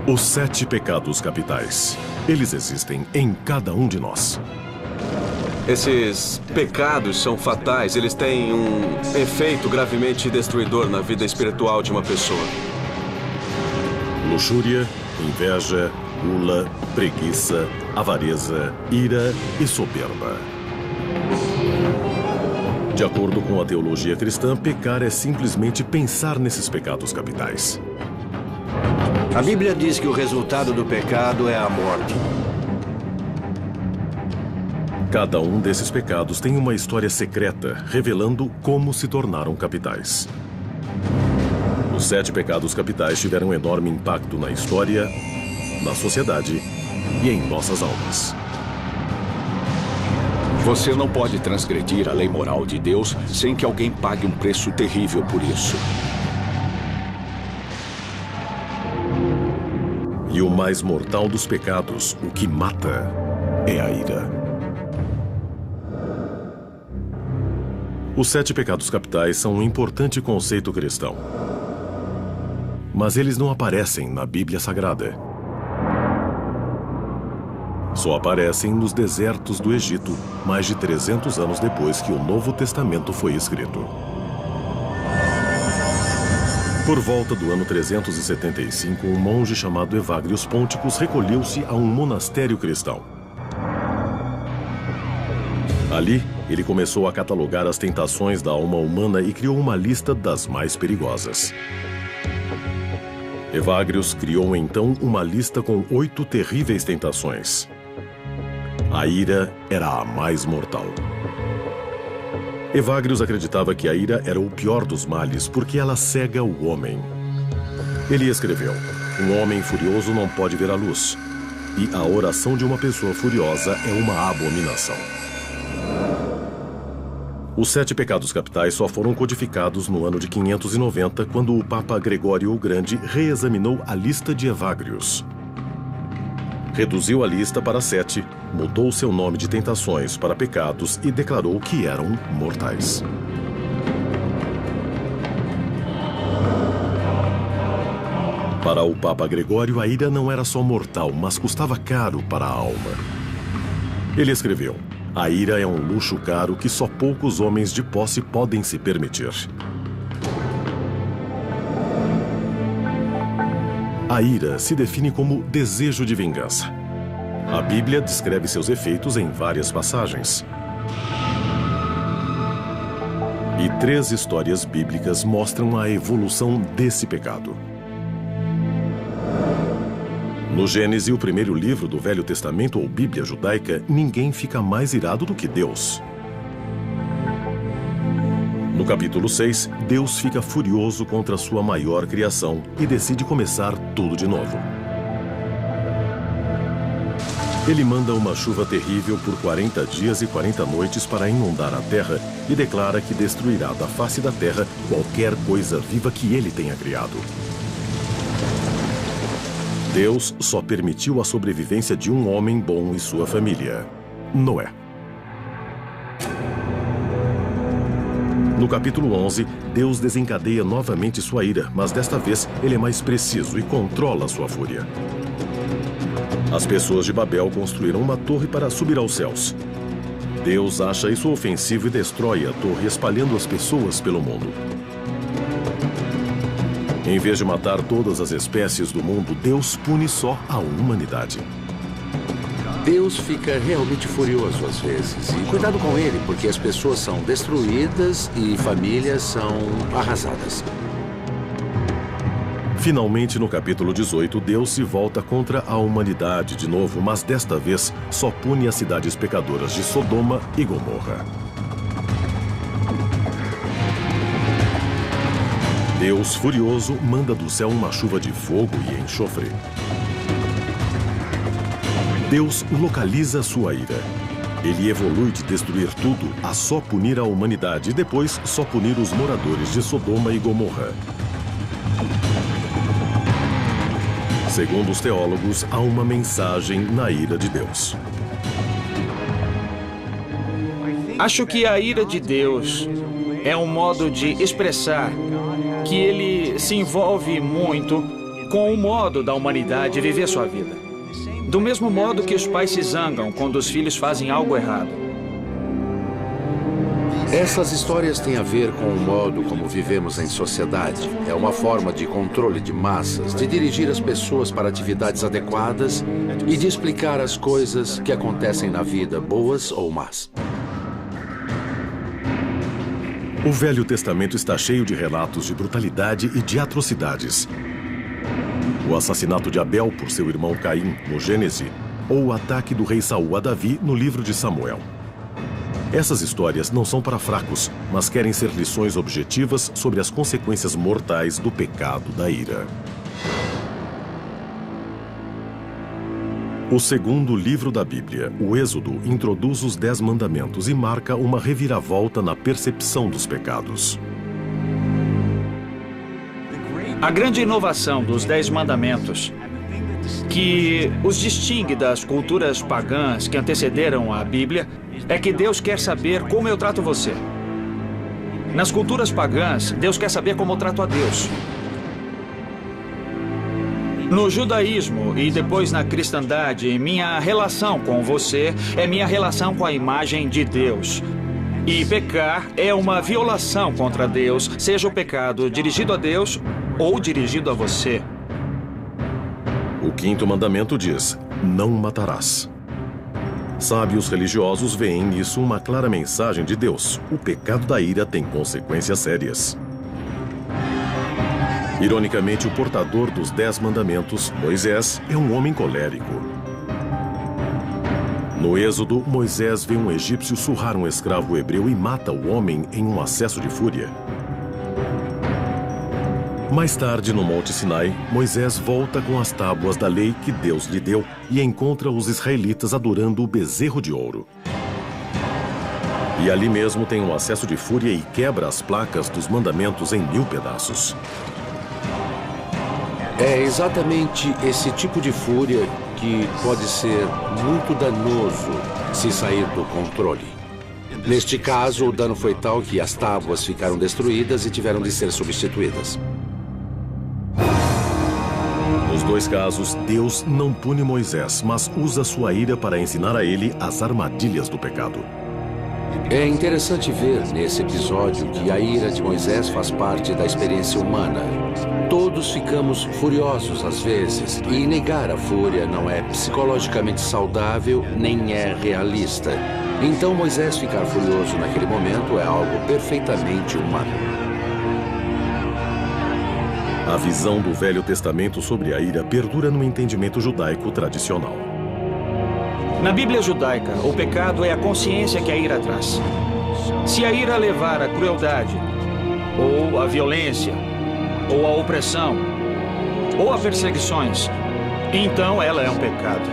Os 7 pecados capitais. Eles existem em cada um de nós. Esses pecados são fatais, eles têm um efeito gravemente destruidor na vida espiritual de uma pessoa. Luxúria, inveja, gula, preguiça, avareza, ira e soberba. De acordo com a teologia cristã, pecar é simplesmente pensar nesses pecados capitais. A Bíblia diz que o resultado do pecado é a morte. Cada um desses pecados tem uma história secreta, revelando como se tornaram capitais. Os 7 pecados capitais tiveram um enorme impacto na história, na sociedade e em nossas almas. Você não pode transgredir a lei moral de Deus sem que alguém pague um preço terrível por isso. E o mais mortal dos pecados, o que mata, é a ira. Os 7 pecados capitais são um importante conceito cristão. Mas eles não aparecem na Bíblia Sagrada. Só aparecem nos desertos do Egito, mais de 300 anos depois que o Novo Testamento foi escrito. Por volta do ano 375, um monge chamado Evagrius Ponticus recolheu-se a um monastério cristão. Ali, ele começou a catalogar as tentações da alma humana e criou uma lista das mais perigosas. Evagrius criou então uma lista com 8 terríveis tentações. A ira era a mais mortal. Evagrius acreditava que a ira era o pior dos males porque ela cega o homem. Ele escreveu: um homem furioso não pode ver a luz, e a oração de uma pessoa furiosa é uma abominação. Os 7 pecados capitais só foram codificados no ano de 590, quando o Papa Gregório o Grande reexaminou a lista de Evagrius. Reduziu a lista para 7, mudou seu nome de tentações para pecados e declarou que eram mortais. Para o Papa Gregório, a ira não era só mortal, mas custava caro para a alma. Ele escreveu: a ira é um luxo caro que só poucos homens de posse podem se permitir. A ira se define como desejo de vingança. A Bíblia descreve seus efeitos em várias passagens. E 3 histórias bíblicas mostram a evolução desse pecado. No Gênesis, o primeiro livro do Velho Testamento ou Bíblia judaica, ninguém fica mais irado do que Deus. No capítulo 6, Deus fica furioso contra sua maior criação e decide começar tudo de novo. Ele manda uma chuva terrível por 40 dias e 40 noites para inundar a terra e declara que destruirá da face da terra qualquer coisa viva que ele tenha criado. Deus só permitiu a sobrevivência de um homem bom e sua família, Noé. No capítulo 11, Deus desencadeia novamente sua ira, mas desta vez ele é mais preciso e controla sua fúria. As pessoas de Babel construíram uma torre para subir aos céus. Deus acha isso ofensivo e destrói a torre, espalhando as pessoas pelo mundo. Em vez de matar todas as espécies do mundo, Deus pune só a humanidade. Deus fica realmente furioso às vezes. E cuidado com ele, porque as pessoas são destruídas e famílias são arrasadas. Finalmente, no capítulo 18, Deus se volta contra a humanidade de novo, mas desta vez só pune as cidades pecadoras de Sodoma e Gomorra. Deus, furioso, manda do céu uma chuva de fogo e enxofre. Deus localiza sua ira. Ele evolui de destruir tudo a só punir a humanidade e depois só punir os moradores de Sodoma e Gomorra. Segundo os teólogos, há uma mensagem na ira de Deus. Acho que a ira de Deus é um modo de expressar que ele se envolve muito com o modo da humanidade viver sua vida. Do mesmo modo que os pais se zangam quando os filhos fazem algo errado. Essas histórias têm a ver com o modo como vivemos em sociedade. É uma forma de controle de massas, de dirigir as pessoas para atividades adequadas e de explicar as coisas que acontecem na vida, boas ou más. O Velho Testamento está cheio de relatos de brutalidade e de atrocidades. O assassinato de Abel por seu irmão Caim, no Gênesis, ou o ataque do rei Saul a Davi, no livro de Samuel. Essas histórias não são para fracos, mas querem ser lições objetivas sobre as consequências mortais do pecado da ira. O segundo livro da Bíblia, o Êxodo, introduz os 10 mandamentos e marca uma reviravolta na percepção dos pecados. A grande inovação dos 10 mandamentos, que os distingue das culturas pagãs que antecederam a Bíblia, é que Deus quer saber como eu trato você. Nas culturas pagãs, Deus quer saber como eu trato a Deus. No judaísmo e depois na cristandade, minha relação com você é minha relação com a imagem de Deus. E pecar é uma violação contra Deus, seja o pecado dirigido a Deus ou dirigido a você. O quinto mandamento diz: não matarás. Sábios religiosos veem nisso uma clara mensagem de Deus. O pecado da ira tem consequências sérias. Ironicamente, o portador dos 10 mandamentos, Moisés, é um homem colérico. No Êxodo, Moisés vê um egípcio surrar um escravo hebreu e mata o homem em um acesso de fúria. Mais tarde, no Monte Sinai, Moisés volta com as tábuas da lei que Deus lhe deu e encontra os israelitas adorando o bezerro de ouro. E ali mesmo tem um acesso de fúria e quebra as placas dos mandamentos em 1000 pedaços. É exatamente esse tipo de fúria que pode ser muito danoso se sair do controle. Neste caso, o dano foi tal que as tábuas ficaram destruídas e tiveram de ser substituídas. Nos dois casos, Deus não pune Moisés, mas usa sua ira para ensinar a ele as armadilhas do pecado. É interessante ver nesse episódio que a ira de Moisés faz parte da experiência humana. Todos ficamos furiosos às vezes, e negar a fúria não é psicologicamente saudável nem é realista. Então Moisés ficar furioso naquele momento é algo perfeitamente humano. A visão do Velho Testamento sobre a ira perdura no entendimento judaico tradicional. Na Bíblia judaica, o pecado é a consciência que a ira traz. Se a ira levar à crueldade, ou à violência, ou à opressão, ou a perseguições, então ela é um pecado.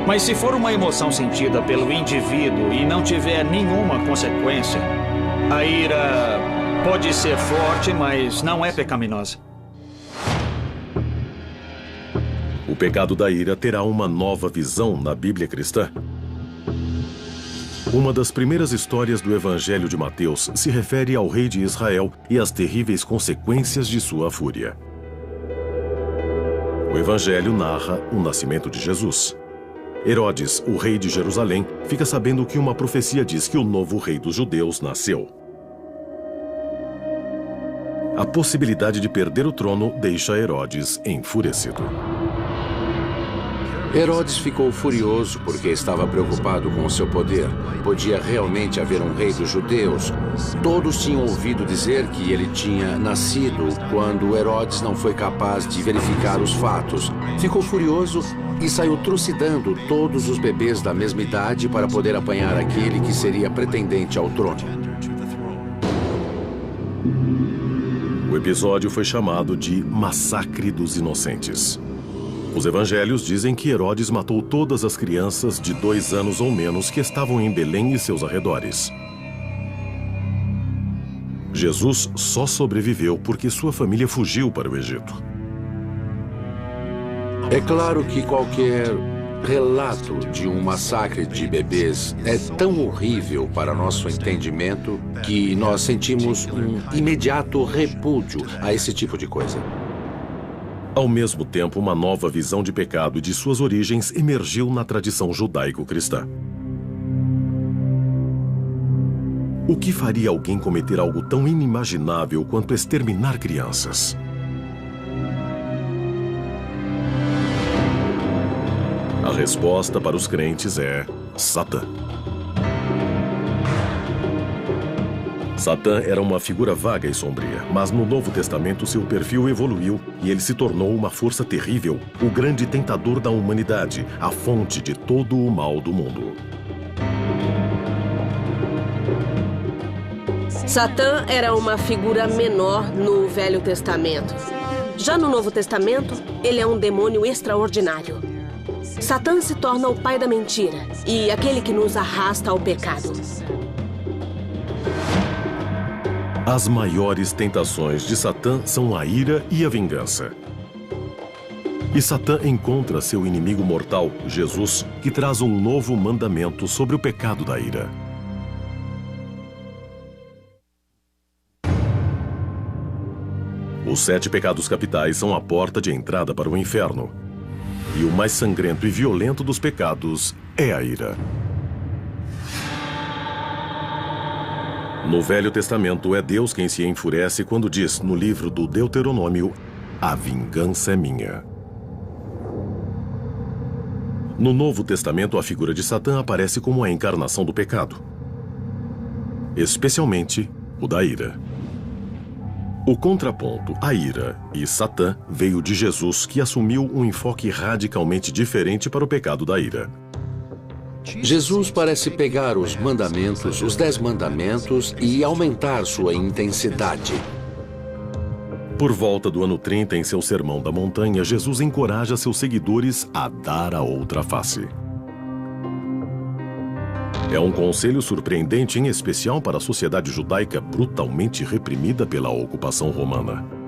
Mas se for uma emoção sentida pelo indivíduo e não tiver nenhuma consequência, a ira pode ser forte, mas não é pecaminosa. O pecado da ira terá uma nova visão na Bíblia cristã. Uma das primeiras histórias do Evangelho de Mateus se refere ao rei de Israel e às terríveis consequências de sua fúria. O Evangelho narra o nascimento de Jesus. Herodes, o rei de Jerusalém, fica sabendo que uma profecia diz que o novo rei dos judeus nasceu. A possibilidade de perder o trono deixa Herodes enfurecido. Herodes ficou furioso porque estava preocupado com o seu poder. Podia realmente haver um rei dos judeus. Todos tinham ouvido dizer que ele tinha nascido quando Herodes não foi capaz de verificar os fatos. Ficou furioso e saiu trucidando todos os bebês da mesma idade para poder apanhar aquele que seria pretendente ao trono. O episódio foi chamado de Massacre dos Inocentes. Os evangelhos dizem que Herodes matou todas as crianças de 2 anos ou menos que estavam em Belém e seus arredores. Jesus só sobreviveu porque sua família fugiu para o Egito. É claro que qualquer relato de um massacre de bebês é tão horrível para nosso entendimento que nós sentimos um imediato repúdio a esse tipo de coisa. Ao mesmo tempo, uma nova visão de pecado e de suas origens emergiu na tradição judaico-cristã. O que faria alguém cometer algo tão inimaginável quanto exterminar crianças? A resposta para os crentes é Satã. Satã era uma figura vaga e sombria, mas no Novo Testamento seu perfil evoluiu e ele se tornou uma força terrível, o grande tentador da humanidade, a fonte de todo o mal do mundo. Satã era uma figura menor no Velho Testamento. Já no Novo Testamento, ele é um demônio extraordinário. Satã se torna o pai da mentira e aquele que nos arrasta ao pecado. As maiores tentações de Satã são a ira e a vingança. E Satã encontra seu inimigo mortal, Jesus, que traz um novo mandamento sobre o pecado da ira. Os 7 pecados capitais são a porta de entrada para o inferno. E o mais sangrento e violento dos pecados é a ira. No Velho Testamento, é Deus quem se enfurece quando diz, no livro do Deuteronômio, a vingança é minha. No Novo Testamento, a figura de Satã aparece como a encarnação do pecado, especialmente o da ira. O contraponto, a ira e Satã, veio de Jesus, que assumiu um enfoque radicalmente diferente para o pecado da ira. Jesus parece pegar os mandamentos, os 10 mandamentos, e aumentar sua intensidade. Por volta do ano 30, em seu Sermão da Montanha, Jesus encoraja seus seguidores a dar a outra face. É um conselho surpreendente, em especial para a sociedade judaica brutalmente reprimida pela ocupação romana.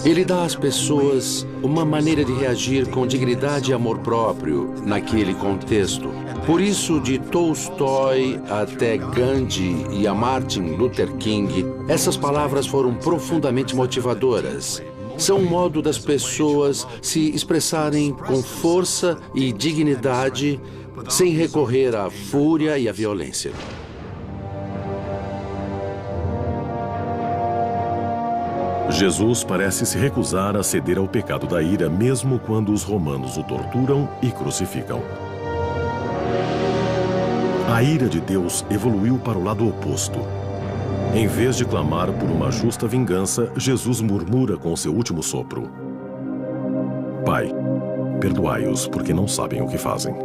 Ele dá às pessoas uma maneira de reagir com dignidade e amor próprio naquele contexto. Por isso, de Tolstói até Gandhi e a Martin Luther King, essas palavras foram profundamente motivadoras. São um modo das pessoas se expressarem com força e dignidade, sem recorrer à fúria e à violência. Jesus parece se recusar a ceder ao pecado da ira, mesmo quando os romanos o torturam e crucificam. A ira de Deus evoluiu para o lado oposto. Em vez de clamar por uma justa vingança, Jesus murmura com seu último sopro: Pai, perdoai-os, porque não sabem o que fazem.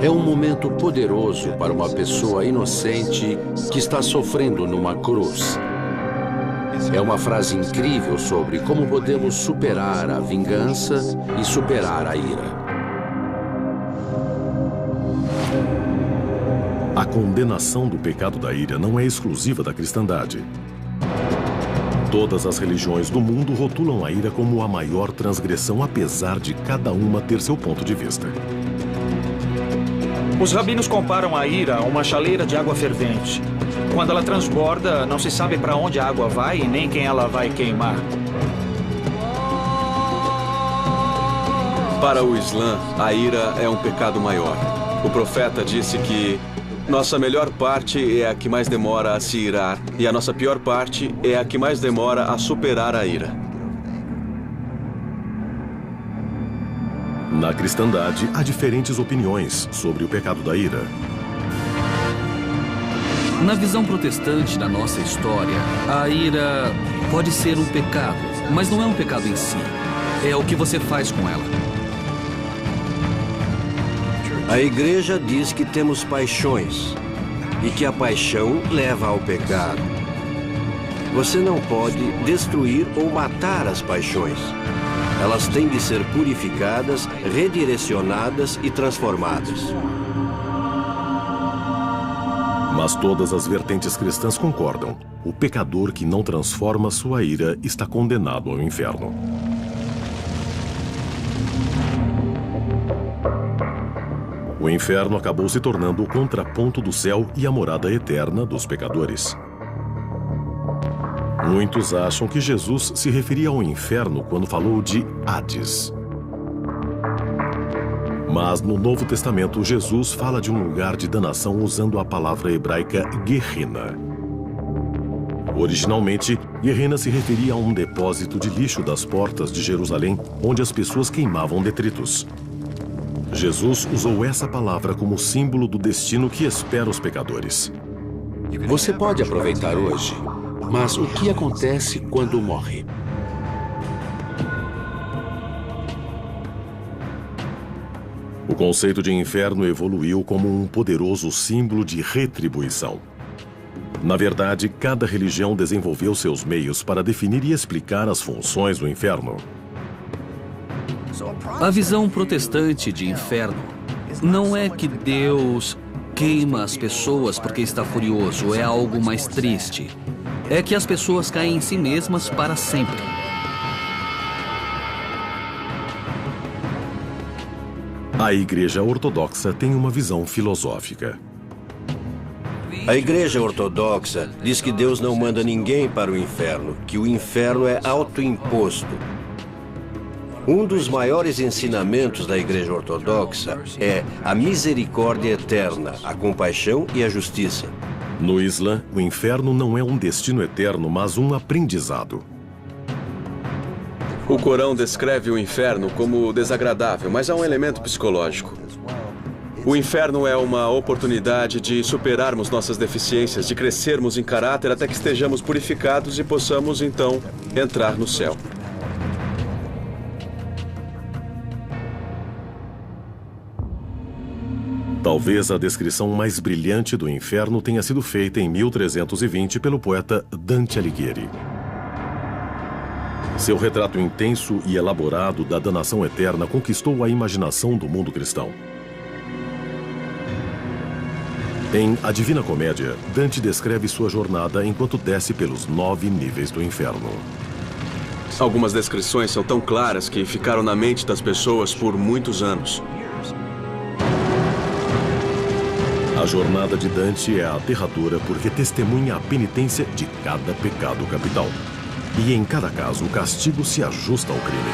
É um momento poderoso para uma pessoa inocente que está sofrendo numa cruz. É uma frase incrível sobre como podemos superar a vingança e superar a ira. A condenação do pecado da ira não é exclusiva da cristandade. Todas as religiões do mundo rotulam a ira como a maior transgressão, apesar de cada uma ter seu ponto de vista. Os rabinos comparam a ira a uma chaleira de água fervente. Quando ela transborda, não se sabe para onde a água vai e nem quem ela vai queimar. Para o Islã, a ira é um pecado maior. O profeta disse que nossa melhor parte é a que mais demora a se irar e a nossa pior parte é a que mais demora a superar a ira. Na cristandade, há diferentes opiniões sobre o pecado da ira. Na visão protestante da nossa história, a ira pode ser um pecado, mas não é um pecado em si. É o que você faz com ela. A igreja diz que temos paixões e que a paixão leva ao pecado. Você não pode destruir ou matar as paixões. Elas têm de ser purificadas, redirecionadas e transformadas. Mas todas as vertentes cristãs concordam. O pecador que não transforma sua ira está condenado ao inferno. O inferno acabou se tornando o contraponto do céu e a morada eterna dos pecadores. Muitos acham que Jesus se referia ao inferno quando falou de Hades. Mas no Novo Testamento, Jesus fala de um lugar de danação usando a palavra hebraica Gehenna. Originalmente, Gehenna se referia a um depósito de lixo das portas de Jerusalém, onde as pessoas queimavam detritos. Jesus usou essa palavra como símbolo do destino que espera os pecadores. Você pode aproveitar hoje, mas o que acontece quando morre? O conceito de inferno evoluiu como um poderoso símbolo de retribuição. Na verdade, cada religião desenvolveu seus meios para definir e explicar as funções do inferno. A visão protestante de inferno não é que Deus queima as pessoas porque está furioso, é algo mais triste. É que as pessoas caem em si mesmas para sempre. A Igreja Ortodoxa tem uma visão filosófica. A Igreja Ortodoxa diz que Deus não manda ninguém para o inferno, que o inferno é autoimposto. Um dos maiores ensinamentos da Igreja Ortodoxa é a misericórdia eterna, a compaixão e a justiça. No Islã, o inferno não é um destino eterno, mas um aprendizado. O Corão descreve o inferno como desagradável, mas há um elemento psicológico. O inferno é uma oportunidade de superarmos nossas deficiências, de crescermos em caráter até que estejamos purificados e possamos, então, entrar no céu. Talvez a descrição mais brilhante do inferno tenha sido feita em 1320 pelo poeta Dante Alighieri. Seu retrato intenso e elaborado da danação eterna conquistou a imaginação do mundo cristão. Em A Divina Comédia, Dante descreve sua jornada enquanto desce pelos 9 níveis do inferno. Algumas descrições são tão claras que ficaram na mente das pessoas por muitos anos. A jornada de Dante é aterradora porque testemunha a penitência de cada pecado capital. E em cada caso, o castigo se ajusta ao crime.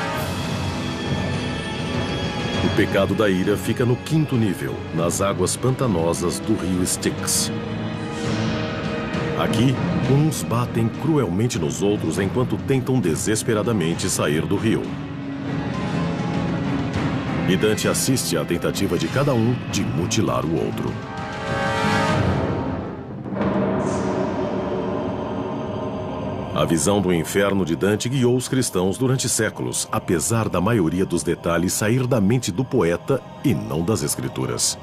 O pecado da ira fica no 5º nível, nas águas pantanosas do rio Styx. Aqui, uns batem cruelmente nos outros enquanto tentam desesperadamente sair do rio. E Dante assiste à tentativa de cada um de mutilar o outro. A visão do inferno de Dante guiou os cristãos durante séculos, apesar da maioria dos detalhes sair da mente do poeta e não das escrituras.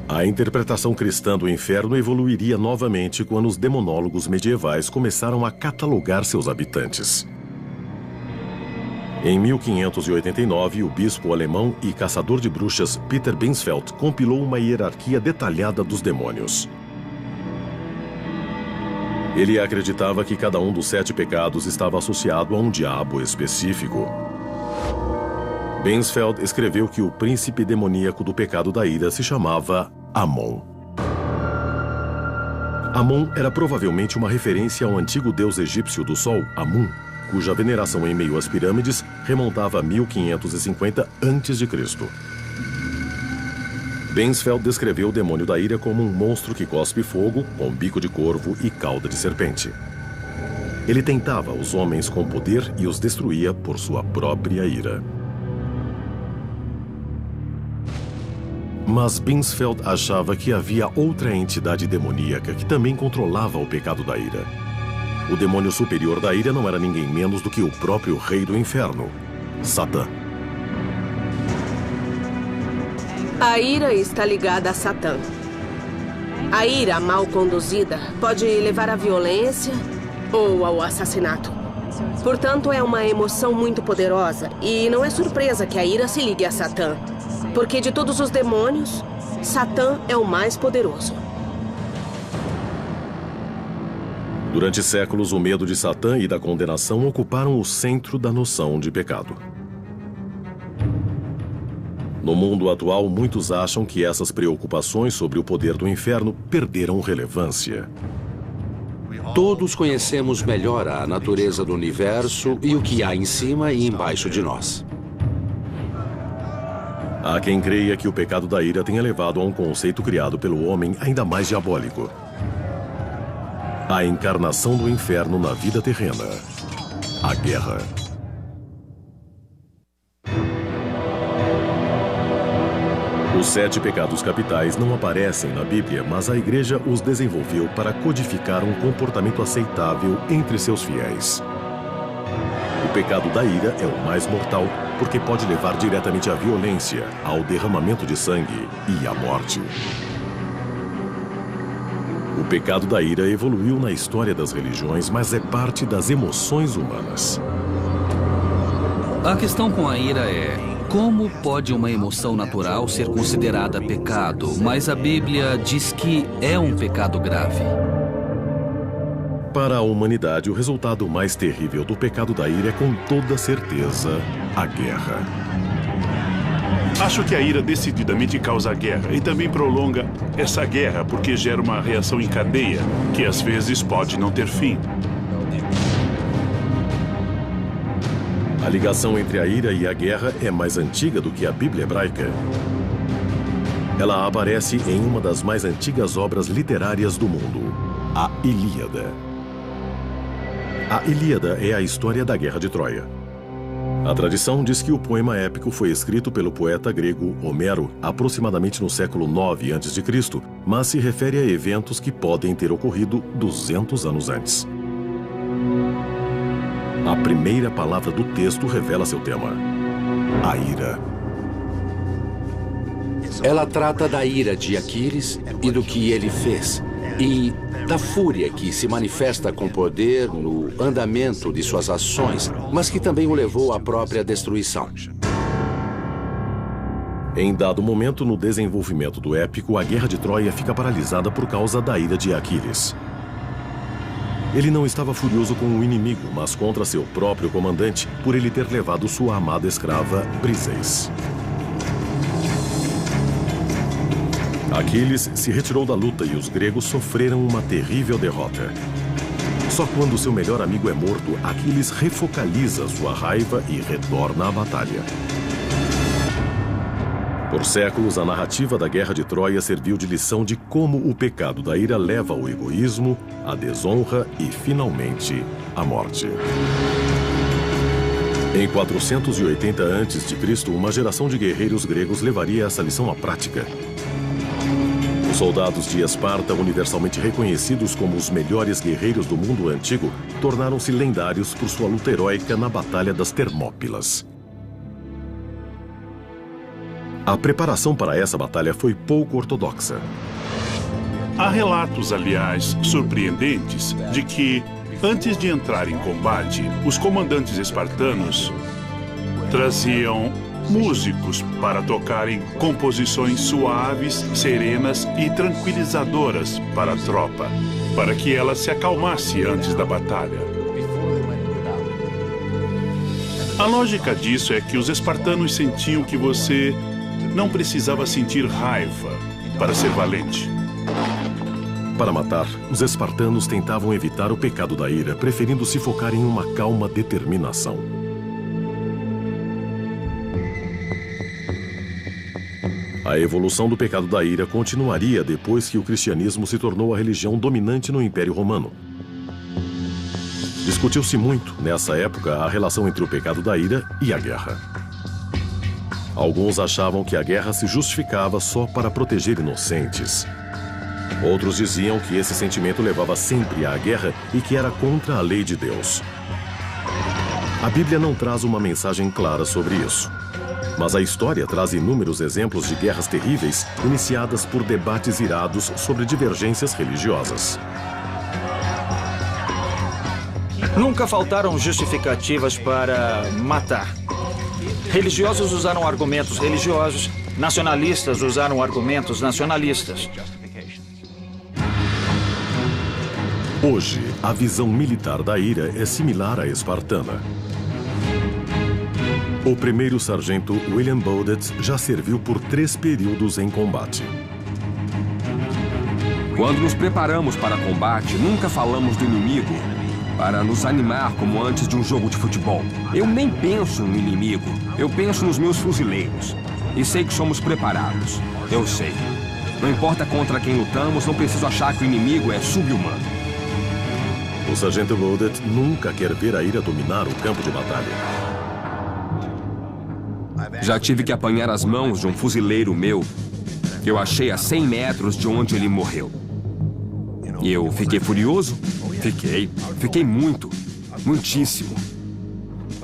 A interpretação cristã do inferno evoluiria novamente quando os demonólogos medievais começaram a catalogar seus habitantes. Em 1589, o bispo alemão e caçador de bruxas Peter Binsfeld compilou uma hierarquia detalhada dos demônios. Ele acreditava que cada um dos 7 pecados estava associado a um diabo específico. Binsfeld escreveu que o príncipe demoníaco do pecado da ira se chamava Amon. Amon era provavelmente uma referência ao antigo deus egípcio do sol, Amun, cuja veneração em meio às pirâmides remontava a 1550 a.C. Binsfeld descreveu o demônio da ira como um monstro que cospe fogo, com bico de corvo e cauda de serpente. Ele tentava os homens com poder e os destruía por sua própria ira. Mas Binsfeld achava que havia outra entidade demoníaca que também controlava o pecado da ira. O demônio superior da ira não era ninguém menos do que o próprio rei do inferno, Satã. A ira está ligada a Satã. A ira mal conduzida pode levar à violência ou ao assassinato. Portanto, é uma emoção muito poderosa e não é surpresa que a ira se ligue a Satã, porque de todos os demônios, Satã é o mais poderoso. Durante séculos, o medo de Satã e da condenação ocuparam o centro da noção de pecado. No mundo atual, muitos acham que essas preocupações sobre o poder do inferno perderam relevância. Todos conhecemos melhor a natureza do universo e o que há em cima e embaixo de nós. Há quem creia que o pecado da ira tenha levado a um conceito criado pelo homem ainda mais diabólico: a encarnação do inferno na vida terrena, a guerra. Os 7 pecados capitais não aparecem na Bíblia, mas a Igreja os desenvolveu para codificar um comportamento aceitável entre seus fiéis. O pecado da ira é o mais mortal, porque pode levar diretamente à violência, ao derramamento de sangue e à morte. O pecado da ira evoluiu na história das religiões, mas é parte das emoções humanas. A questão com a ira é: como pode uma emoção natural ser considerada pecado, mas a Bíblia diz que é um pecado grave? Para a humanidade, o resultado mais terrível do pecado da ira é, com toda certeza, a guerra. Acho que a ira decididamente causa a guerra e também prolonga essa guerra porque gera uma reação em cadeia que às vezes pode não ter fim. A ligação entre a ira e a guerra é mais antiga do que a Bíblia hebraica. Ela aparece em uma das mais antigas obras literárias do mundo, a Ilíada. A Ilíada é a história da Guerra de Troia. A tradição diz que o poema épico foi escrito pelo poeta grego Homero aproximadamente no século 9 a.C., mas se refere a eventos que podem ter ocorrido 200 anos antes. A primeira palavra do texto revela seu tema: a ira. Ela trata da ira de Aquiles e do que ele fez, e da fúria que se manifesta com poder no andamento de suas ações, mas que também o levou à própria destruição. Em dado momento no desenvolvimento do épico, a Guerra de Troia fica paralisada por causa da ira de Aquiles. Ele não estava furioso com o inimigo, mas contra seu próprio comandante, por ele ter levado sua amada escrava, Briseis. Aquiles se retirou da luta e os gregos sofreram uma terrível derrota. Só quando seu melhor amigo é morto, Aquiles refocaliza sua raiva e retorna à batalha. Por séculos, a narrativa da Guerra de Troia serviu de lição de como o pecado da ira leva ao egoísmo, à desonra e, finalmente, à morte. Em 480 a.C., uma geração de guerreiros gregos levaria essa lição à prática. Os soldados de Esparta, universalmente reconhecidos como os melhores guerreiros do mundo antigo, tornaram-se lendários por sua luta heróica na Batalha das Termópilas. A preparação para essa batalha foi pouco ortodoxa. Há relatos, aliás, surpreendentes, de que, antes de entrar em combate, os comandantes espartanos traziam músicos para tocarem composições suaves, serenas e tranquilizadoras para a tropa, para que ela se acalmasse antes da batalha. A lógica disso é que os espartanos sentiam que você não precisava sentir raiva para ser valente. Para matar, os espartanos tentavam evitar o pecado da ira, preferindo se focar em uma calma determinação. A evolução do pecado da ira continuaria depois que o cristianismo se tornou a religião dominante no Império Romano. Discutiu-se muito, nessa época, a relação entre o pecado da ira e a guerra. Alguns achavam que a guerra se justificava só para proteger inocentes. Outros diziam que esse sentimento levava sempre à guerra e que era contra a lei de Deus. A Bíblia não traz uma mensagem clara sobre isso. Mas a história traz inúmeros exemplos de guerras terríveis iniciadas por debates irados sobre divergências religiosas. Nunca faltaram justificativas para matar. Religiosos usaram argumentos religiosos, nacionalistas usaram argumentos nacionalistas. Hoje, a visão militar da ira é similar à espartana. O primeiro sargento William Bowdet já serviu por 3 períodos em combate. Quando nos preparamos para combate, nunca falamos do inimigo para nos animar como antes de um jogo de futebol. Eu nem penso no inimigo, eu penso nos meus fuzileiros. E sei que somos preparados. Eu sei. Não importa contra quem lutamos, não preciso achar que o inimigo é sub-humano. O sargento Bowdet nunca quer ver a ira dominar o campo de batalha. Já tive que apanhar as mãos de um fuzileiro meu que eu achei a 100 metros de onde ele morreu. E eu fiquei furioso? Fiquei muito, muitíssimo.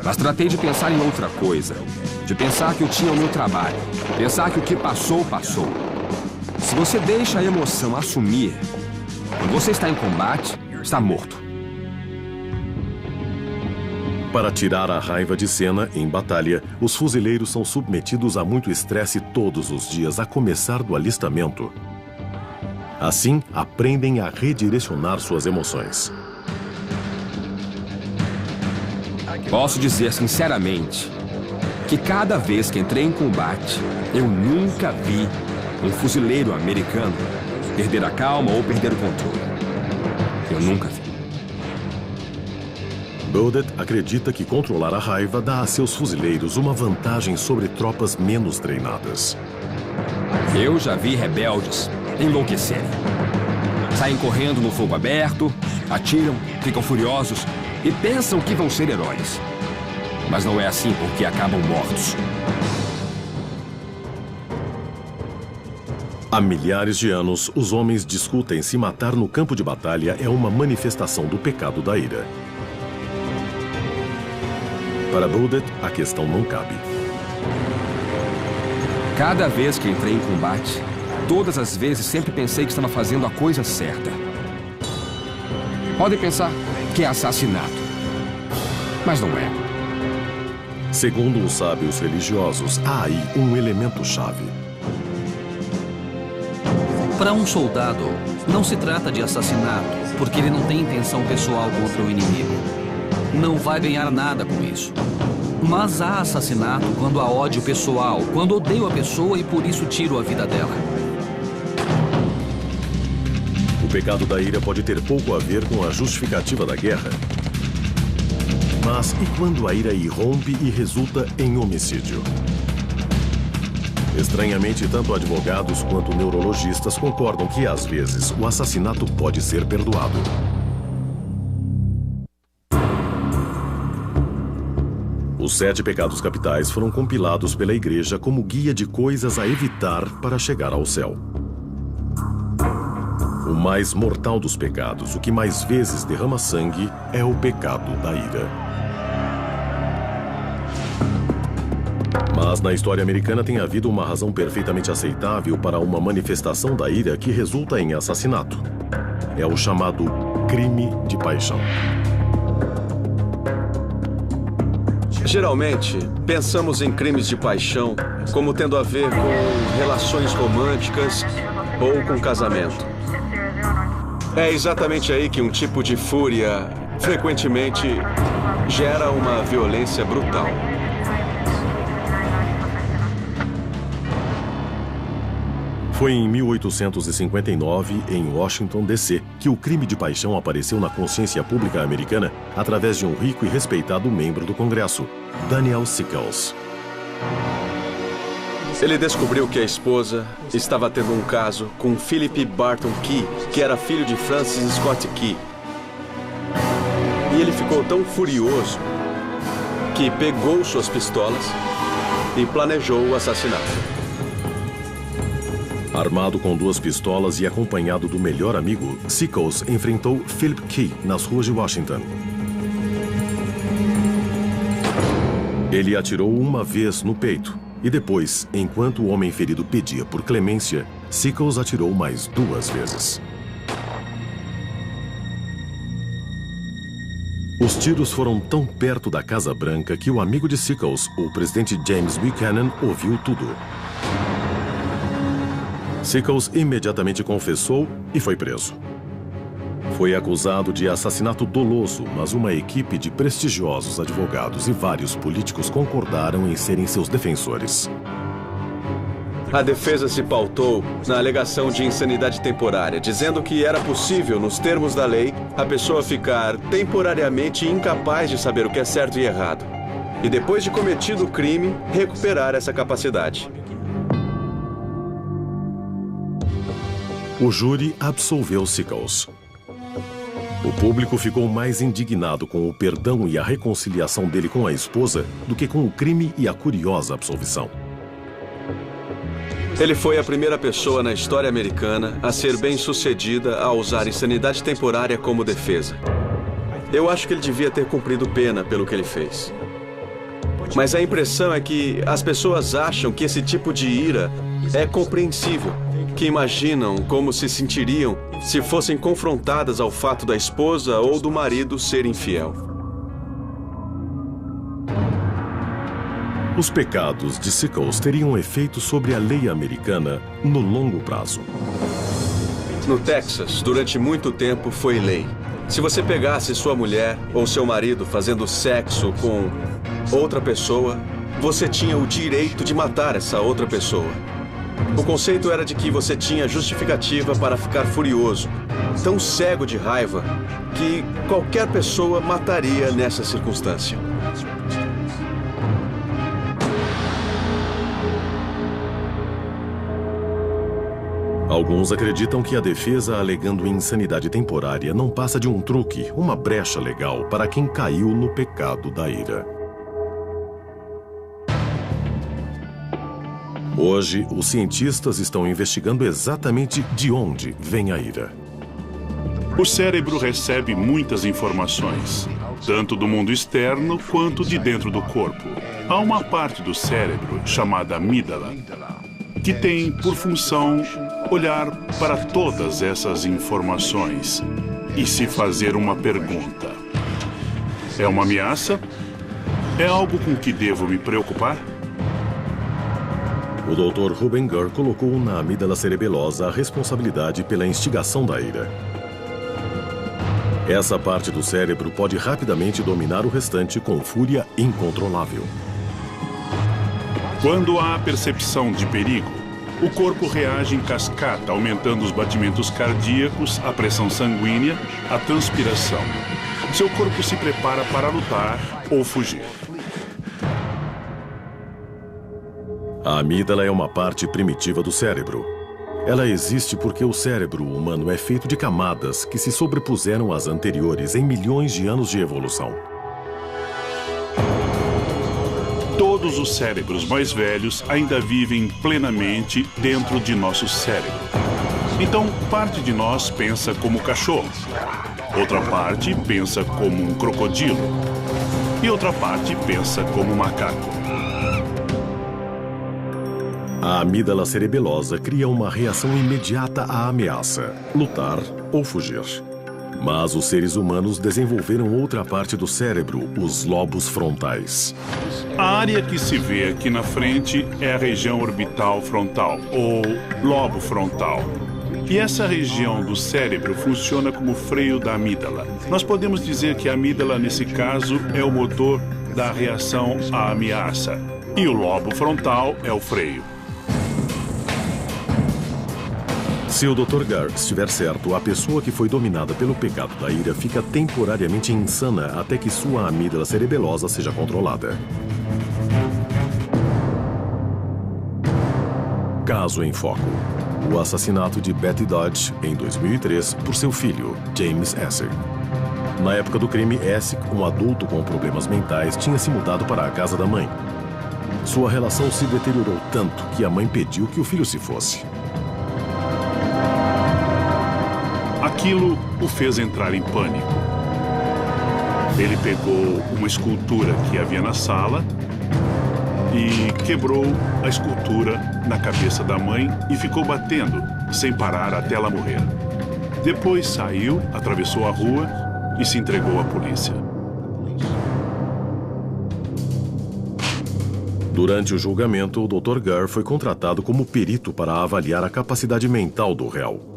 Mas tratei de pensar em outra coisa. De pensar que eu tinha o meu trabalho. Pensar que o que passou, passou. Se você deixa a emoção assumir, quando você está em combate, está morto. Para tirar a raiva de cena em batalha, os fuzileiros são submetidos a muito estresse todos os dias, a começar do alistamento. Assim, aprendem a redirecionar suas emoções. Posso dizer sinceramente que cada vez que entrei em combate, eu nunca vi um fuzileiro americano perder a calma ou perder o controle. Eu nunca vi. Bowdet acredita que controlar a raiva dá a seus fuzileiros uma vantagem sobre tropas menos treinadas. Eu já vi rebeldes enlouquecerem. Saem correndo no fogo aberto, atiram, ficam furiosos e pensam que vão ser heróis. Mas não é assim porque acabam mortos. Há milhares de anos, os homens discutem se matar no campo de batalha é uma manifestação do pecado da ira. Para Bowdet, a questão não cabe. Cada vez que entrei em combate, todas as vezes sempre pensei que estava fazendo a coisa certa. Podem pensar que é assassinato, mas não é. Segundo os sábios religiosos, há aí um elemento-chave. Para um soldado, não se trata de assassinato, porque ele não tem intenção pessoal contra o inimigo. Não vai ganhar nada com isso. Mas há assassinato quando há ódio pessoal, quando odeio a pessoa e por isso tiro a vida dela. O pecado da ira pode ter pouco a ver com a justificativa da guerra. Mas e quando a ira irrompe e resulta em homicídio? Estranhamente, tanto advogados quanto neurologistas concordam que, às vezes, o assassinato pode ser perdoado. Os 7 pecados capitais foram compilados pela Igreja como guia de coisas a evitar para chegar ao céu. O mais mortal dos pecados, o que mais vezes derrama sangue, é o pecado da ira. Mas na história americana tem havido uma razão perfeitamente aceitável para uma manifestação da ira que resulta em assassinato. É o chamado crime de paixão. Geralmente, pensamos em crimes de paixão como tendo a ver com relações românticas ou com casamento. É exatamente aí que um tipo de fúria frequentemente gera uma violência brutal. Foi em 1859, em Washington, D.C., que o crime de paixão apareceu na consciência pública americana através de um rico e respeitado membro do Congresso, Daniel Sickles. Ele descobriu que a esposa estava tendo um caso com Philip Barton Key, que era filho de Francis Scott Key. E ele ficou tão furioso que pegou suas pistolas e planejou o assassinato. Armado com 2 pistolas e acompanhado do melhor amigo, Sickles enfrentou Philip Key nas ruas de Washington. Ele atirou uma vez no peito e depois, enquanto o homem ferido pedia por clemência, Sickles atirou mais 2 vezes. Os tiros foram tão perto da Casa Branca que o amigo de Sickles, o presidente James Buchanan, ouviu tudo. Sickles imediatamente confessou e foi preso. Foi acusado de assassinato doloso, mas uma equipe de prestigiosos advogados e vários políticos concordaram em serem seus defensores. A defesa se pautou na alegação de insanidade temporária, dizendo que era possível, nos termos da lei, a pessoa ficar temporariamente incapaz de saber o que é certo e errado. E depois de cometido o crime, recuperar essa capacidade. O júri absolveu Sickles. O público ficou mais indignado com o perdão e a reconciliação dele com a esposa do que com o crime e a curiosa absolvição. Ele foi a primeira pessoa na história americana a ser bem-sucedida a usar insanidade temporária como defesa. Eu acho que ele devia ter cumprido pena pelo que ele fez. Mas a impressão é que as pessoas acham que esse tipo de ira é compreensível, que imaginam como se sentiriam se fossem confrontadas ao fato da esposa ou do marido ser infiel. Os pecados de Sickles teriam efeito sobre a lei americana no longo prazo. No Texas, durante muito tempo, foi lei. Se você pegasse sua mulher ou seu marido fazendo sexo com outra pessoa, você tinha o direito de matar essa outra pessoa. O conceito era de que você tinha justificativa para ficar furioso, tão cego de raiva, que qualquer pessoa mataria nessa circunstância. Alguns acreditam que a defesa alegando insanidade temporária não passa de um truque, uma brecha legal para quem caiu no pecado da ira. Hoje, os cientistas estão investigando exatamente de onde vem a ira. O cérebro recebe muitas informações, tanto do mundo externo quanto de dentro do corpo. Há uma parte do cérebro chamada amígdala, que tem por função olhar para todas essas informações e se fazer uma pergunta. É uma ameaça? É algo com que devo me preocupar? O Dr. Ruben Gur colocou na amígdala cerebelosa a responsabilidade pela instigação da ira. Essa parte do cérebro pode rapidamente dominar o restante com fúria incontrolável. Quando há percepção de perigo, o corpo reage em cascata, aumentando os batimentos cardíacos, a pressão sanguínea, a transpiração. Seu corpo se prepara para lutar ou fugir. A amígdala é uma parte primitiva do cérebro. Ela existe porque o cérebro humano é feito de camadas que se sobrepuseram às anteriores em milhões de anos de evolução. Todos os cérebros mais velhos ainda vivem plenamente dentro de nosso cérebro. Então, parte de nós pensa como cachorro, outra parte pensa como um crocodilo e outra parte pensa como um macaco. A amígdala cerebelosa cria uma reação imediata à ameaça, lutar ou fugir. Mas os seres humanos desenvolveram outra parte do cérebro, os lobos frontais. A área que se vê aqui na frente é a região orbital frontal, ou lobo frontal. E essa região do cérebro funciona como freio da amígdala. Nós podemos dizer que a amígdala, nesse caso, é o motor da reação à ameaça. E o lobo frontal é o freio. Se o Dr. Gur estiver certo, a pessoa que foi dominada pelo pecado da ira fica temporariamente insana até que sua amígdala cerebelosa seja controlada. Caso em foco: o assassinato de Betty Dodge, em 2003, por seu filho, James Essig. Na época do crime, Essig, um adulto com problemas mentais, tinha se mudado para a casa da mãe. Sua relação se deteriorou tanto que a mãe pediu que o filho se fosse. Aquilo o fez entrar em pânico. Ele pegou uma escultura que havia na sala e quebrou a escultura na cabeça da mãe e ficou batendo, sem parar, até ela morrer. Depois saiu, atravessou a rua e se entregou à polícia. Durante o julgamento, o Dr. Gur foi contratado como perito para avaliar a capacidade mental do réu.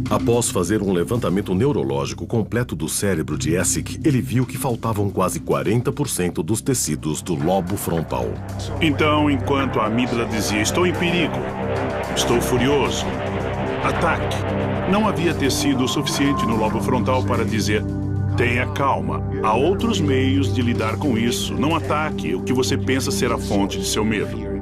Após fazer um levantamento neurológico completo do cérebro de Essek, ele viu que faltavam quase 40% dos tecidos do lobo frontal. Então, enquanto a amígdala dizia, estou em perigo, estou furioso, ataque, não havia tecido suficiente no lobo frontal para dizer, tenha calma, há outros meios de lidar com isso, não ataque o que você pensa ser a fonte de seu medo.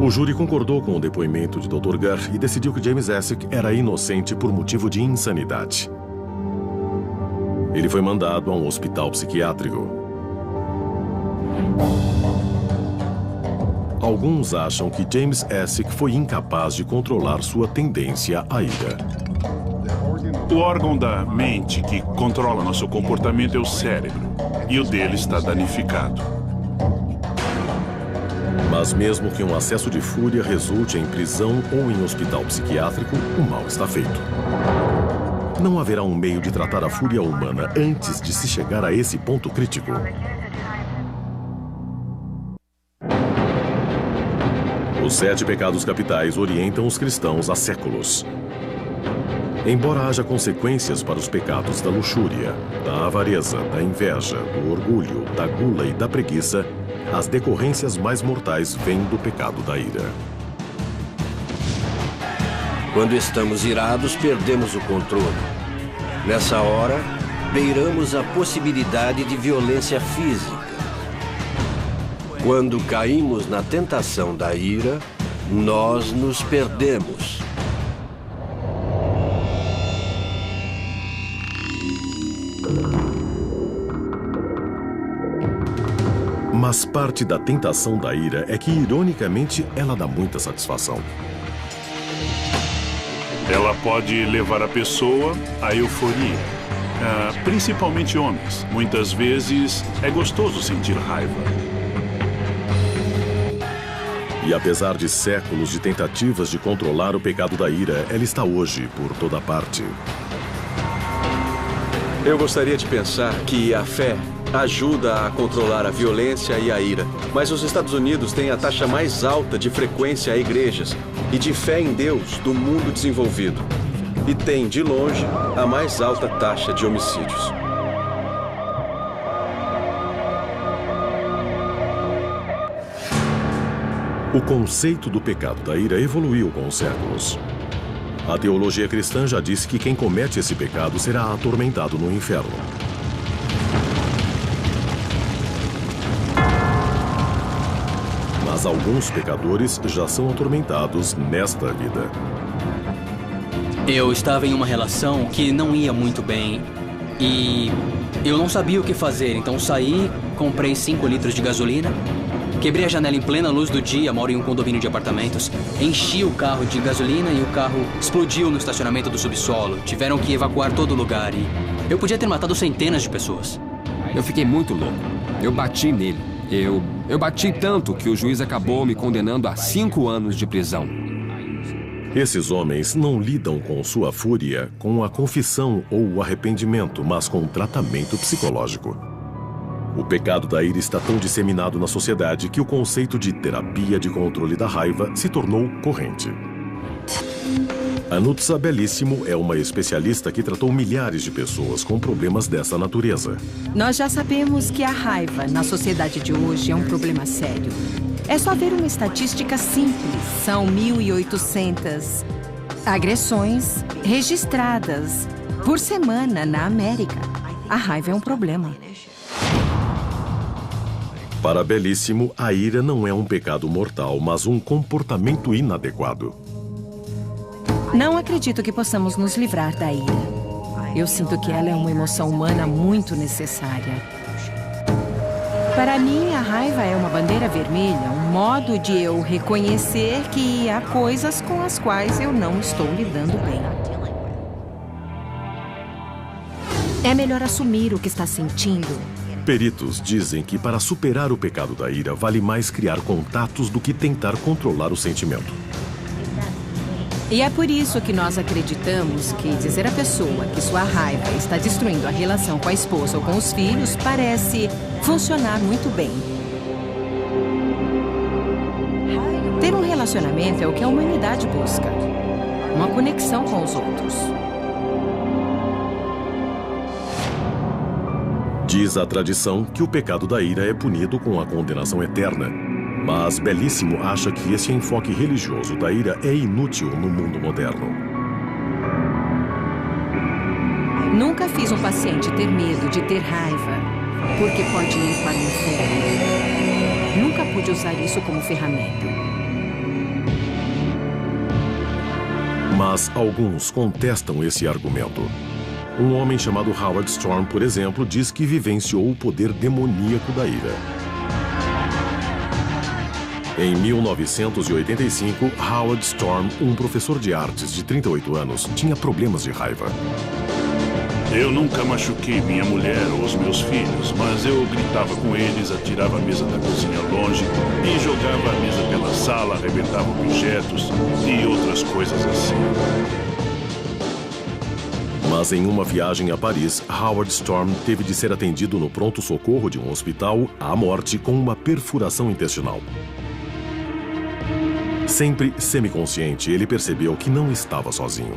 O júri concordou com o depoimento de Dr. Gur e decidiu que James Essek era inocente por motivo de insanidade. Ele foi mandado a um hospital psiquiátrico. Alguns acham que James Essek foi incapaz de controlar sua tendência à ira. O órgão da mente que controla nosso comportamento é o cérebro, e o dele está danificado. Mas mesmo que um acesso de fúria resulte em prisão ou em hospital psiquiátrico, o mal está feito. Não haverá um meio de tratar a fúria humana antes de se chegar a esse ponto crítico. Os 7 pecados capitais orientam os cristãos há séculos. Embora haja consequências para os pecados da luxúria, da avareza, da inveja, do orgulho, da gula e da preguiça, as decorrências mais mortais vêm do pecado da ira. Quando estamos irados, perdemos o controle. Nessa hora, beiramos a possibilidade de violência física. Quando caímos na tentação da ira, nós nos perdemos. Mas parte da tentação da ira é que, ironicamente, ela dá muita satisfação. Ela pode levar a pessoa à euforia, principalmente homens. Muitas vezes é gostoso sentir raiva. E apesar de séculos de tentativas de controlar o pecado da ira, ela está hoje por toda parte. Eu gostaria de pensar que a fé ajuda a controlar a violência e a ira. Mas os Estados Unidos têm a taxa mais alta de frequência a igrejas e de fé em Deus do mundo desenvolvido. E tem, de longe, a mais alta taxa de homicídios. O conceito do pecado da ira evoluiu com os séculos. A teologia cristã já disse que quem comete esse pecado será atormentado no inferno. Mas alguns pecadores já são atormentados nesta vida. Eu estava em uma relação que não ia muito bem e eu não sabia o que fazer, então saí, comprei 5 litros de gasolina, quebrei a janela em plena luz do dia, moro em um condomínio de apartamentos, enchi o carro de gasolina e o carro explodiu no estacionamento do subsolo. Tiveram que evacuar todo o lugar e eu podia ter matado centenas de pessoas. Eu fiquei muito louco. Eu bati nele. Eu bati tanto que o juiz acabou me condenando a 5 anos de prisão. Esses homens não lidam com sua fúria com a confissão ou o arrependimento, mas com tratamento psicológico. O pecado da ira está tão disseminado na sociedade que o conceito de terapia de controle da raiva se tornou corrente. Anutsa Belíssimo é uma especialista que tratou milhares de pessoas com problemas dessa natureza. Nós já sabemos que a raiva na sociedade de hoje é um problema sério. É só ver uma estatística simples. São 1.800 agressões registradas por semana na América. A raiva é um problema. Para Belíssimo, a ira não é um pecado mortal, mas um comportamento inadequado. Não acredito que possamos nos livrar da ira. Eu sinto que ela é uma emoção humana muito necessária. Para mim, a raiva é uma bandeira vermelha, um modo de eu reconhecer que há coisas com as quais eu não estou lidando bem. É melhor assumir o que está sentindo. Peritos dizem que para superar o pecado da ira, vale mais criar contatos do que tentar controlar o sentimento. E é por isso que nós acreditamos que dizer à pessoa que sua raiva está destruindo a relação com a esposa ou com os filhos parece funcionar muito bem. Ter um relacionamento é o que a humanidade busca. uma conexão com os outros. Diz a tradição que o pecado da ira é punido com a condenação eterna. Mas Belíssimo acha que esse enfoque religioso da ira é inútil no mundo moderno. Nunca fiz um paciente ter medo de ter raiva, porque pode ir para o inferno. Nunca pude usar isso como ferramenta. Mas alguns contestam esse argumento. Um homem chamado Howard Storm, por exemplo, diz que vivenciou o poder demoníaco da ira. Em 1985, Howard Storm, um professor de artes de 38 anos, tinha problemas de raiva. Eu nunca machuquei minha mulher ou os meus filhos, mas eu gritava com eles, atirava a mesa da cozinha longe e jogava a mesa pela sala, arrebentava objetos e outras coisas assim. Mas em uma viagem a Paris, Howard Storm teve de ser atendido no pronto-socorro de um hospital à morte com uma perfuração intestinal. Sempre semiconsciente, ele percebeu que não estava sozinho.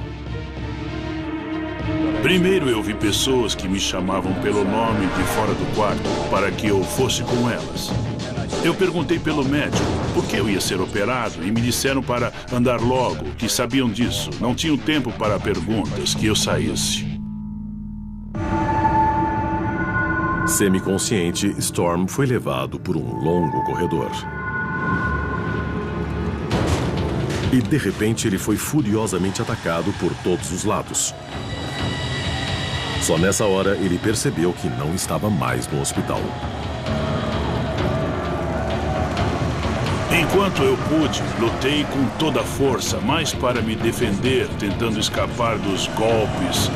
Primeiro eu vi pessoas que me chamavam pelo nome de fora do quarto para que eu fosse com elas. Eu perguntei pelo médico por que eu ia ser operado e me disseram para andar logo, que sabiam disso. Não tinham tempo para perguntas, que eu saísse. Semiconsciente, Storm foi levado por um longo corredor. E, de repente, ele foi furiosamente atacado por todos os lados. Só nessa hora, ele percebeu que não estava mais no hospital. Enquanto eu pude, lutei com toda a força, mais para me defender, tentando escapar dos golpes,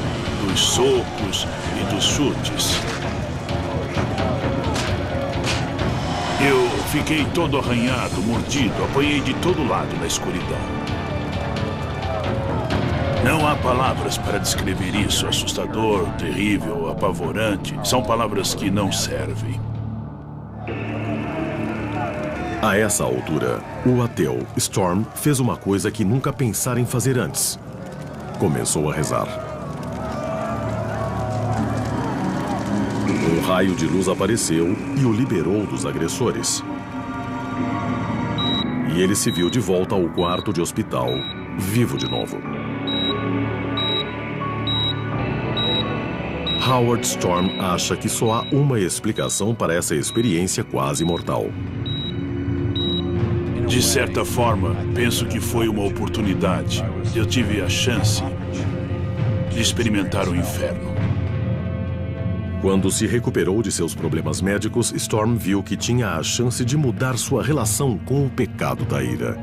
dos socos e dos chutes. Eu fiquei todo arranhado, mordido, apanhei de todo lado na escuridão. Não há palavras para descrever isso. Assustador, terrível, apavorante. São palavras que não servem. A essa altura, o ateu Storm fez uma coisa que nunca pensara em fazer antes. Começou a rezar. Um raio de luz apareceu e o liberou dos agressores. E ele se viu de volta ao quarto de hospital, vivo de novo. Howard Storm acha que só há uma explicação para essa experiência quase mortal. De certa forma, penso que foi uma oportunidade. Eu tive a chance de experimentar o inferno. Quando se recuperou de seus problemas médicos, Storm viu que tinha a chance de mudar sua relação com o pecado da ira.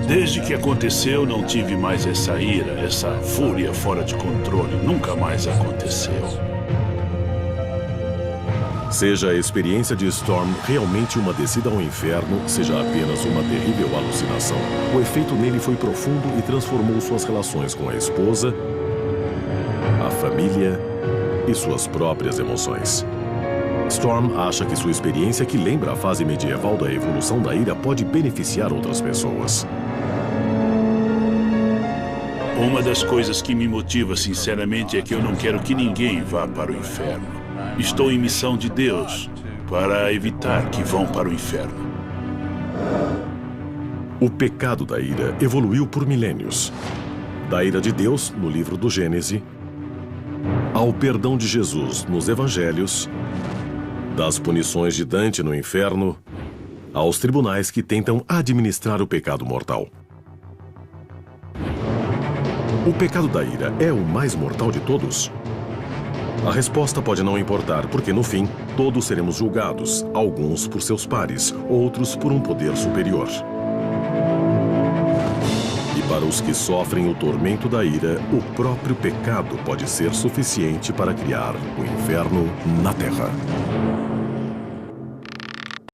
Desde que aconteceu, não tive mais essa ira, essa fúria fora de controle. Nunca mais aconteceu. Seja a experiência de Storm realmente uma descida ao inferno, seja apenas uma terrível alucinação, o efeito nele foi profundo e transformou suas relações com a esposa, a família e suas próprias emoções. Storm acha que sua experiência, que lembra a fase medieval da evolução da ira, pode beneficiar outras pessoas. Uma das coisas que me motiva sinceramente é que eu não quero que ninguém vá para o inferno. Estou em missão de Deus para evitar que vão para o inferno. O pecado da ira evoluiu por milênios. Da ira de Deus, no livro do Gênesis, ao perdão de Jesus nos evangelhos, das punições de Dante no inferno, aos tribunais que tentam administrar o pecado mortal. O pecado da ira é o mais mortal de todos? A resposta pode não importar, porque no fim, todos seremos julgados, alguns por seus pares, outros por um poder superior. E para os que sofrem o tormento da ira, o próprio pecado pode ser suficiente para criar o inferno na Terra.